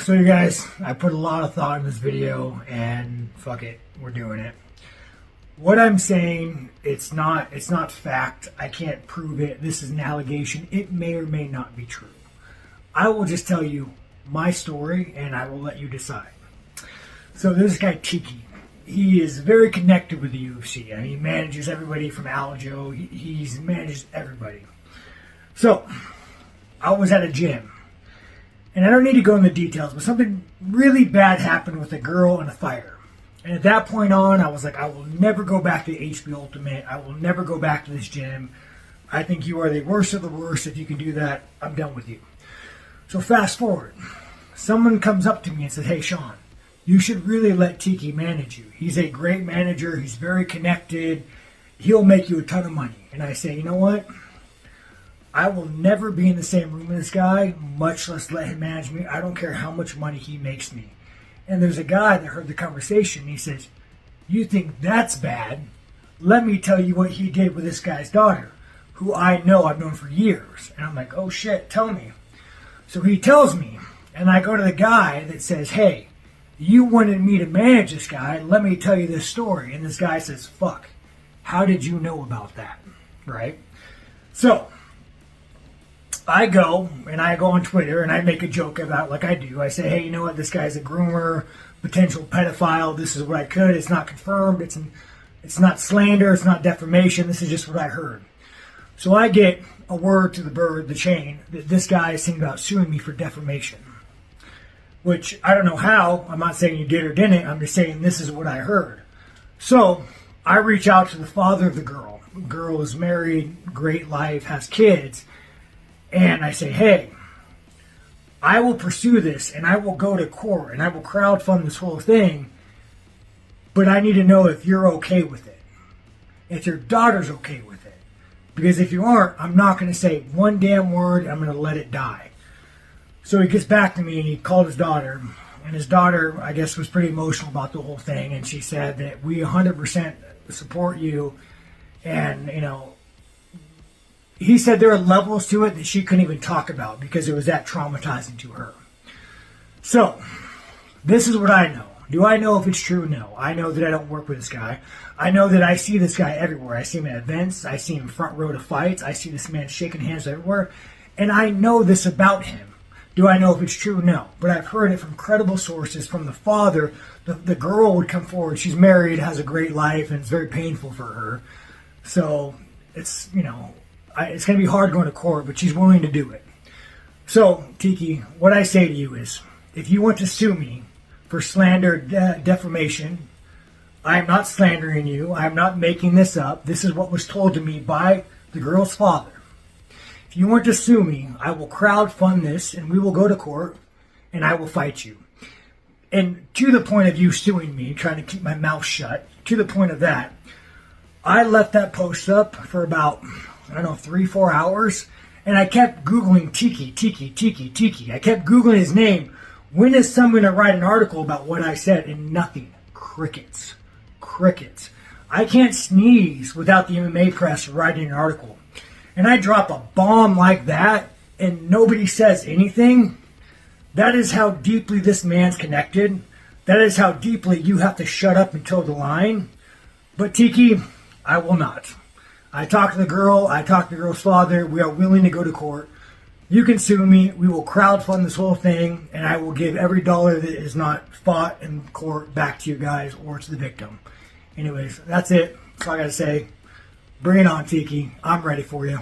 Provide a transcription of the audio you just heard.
So you guys, I put a lot of thought in this video and fuck it, we're doing it. What I'm saying, it's not fact. I can't prove it. This is an allegation. It may or may not be true. I will just tell you my story and I will let you decide. So this guy Tiki, he is very connected with the UFC. I mean, he manages everybody from Aljo. He manages everybody. So I was at a gym. And I don't need to go into details, but something really bad happened with a girl and a fighter. And at that point on, I was like, I will never go back to HB Ultimate. I will never go back to this gym. I think you are the worst of the worst. If you can do that, I'm done with you. So fast forward. Someone comes up to me and says, hey, Sean, you should really let Tiki manage you. He's a great manager. He's very connected. He'll make you a ton of money. And I say, you know what? I will never be in the same room with this guy, much less let him manage me. I don't care how much money he makes me. And there's a guy that heard the conversation. And he says, you think that's bad? Let me tell you what he did with this guy's daughter, who I've known for years. And I'm like, oh shit, tell me. So he tells me, and I go to the guy that says, hey, you wanted me to manage this guy. Let me tell you this story. And this guy says, fuck, how did you know about that? Right? So I go on Twitter and I make a joke about, like I do. I say, hey, you know what? This guy's a groomer, potential pedophile. This is what I could. It's not confirmed. It's not slander. It's not defamation. This is just what I heard. So I get a word to the chain, that this guy is thinking about suing me for defamation. Which I don't know how. I'm not saying you did or didn't. I'm just saying this is what I heard. So I reach out to the father of the girl. The girl is married, great life, has kids. And I say, hey, I will pursue this and I will go to court and I will crowdfund this whole thing, but I need to know if you're okay with it. If your daughter's okay with it. Because if you aren't, I'm not going to say one damn word. I'm going to let it die. So he gets back to me and he called his daughter. And his daughter, I guess, was pretty emotional about the whole thing. And she said that we 100% support you. And, you know, he said there are levels to it that she couldn't even talk about because it was that traumatizing to her. So, this is what I know. Do I know if it's true? No. I know that I don't work with this guy. I know that I see this guy everywhere. I see him at events. I see him front row to fights. I see this man shaking hands everywhere. And I know this about him. Do I know if it's true? No. But I've heard it from credible sources, from the father. The girl would come forward. She's married, has a great life, and it's very painful for her. So, it's, you know, it's going to be hard going to court, but she's willing to do it. So, Tiki, what I say to you is, if you want to sue me for slander, defamation, I am not slandering you. I am not making this up. This is what was told to me by the girl's father. If you want to sue me, I will crowdfund this, and we will go to court, and I will fight you. And to the point of you suing me, trying to keep my mouth shut, to the point of that, I left that post up for about, I don't know, 3-4 hours. And I kept Googling Tiki. I kept Googling his name. When is someone going to write an article about what I said? And nothing. Crickets. I can't sneeze without the MMA press writing an article. And I drop a bomb like that and nobody says anything. That is how deeply this man's connected. That is how deeply you have to shut up and toe the line. But Tiki, I will not. I talked to the girl. I talked to the girl's father. We are willing to go to court. You can sue me. We will crowdfund this whole thing, and I will give every dollar that is not fought in court back to you guys or to the victim. Anyways, that's it. That's all I got to say. Bring it on, Tiki. I'm ready for you.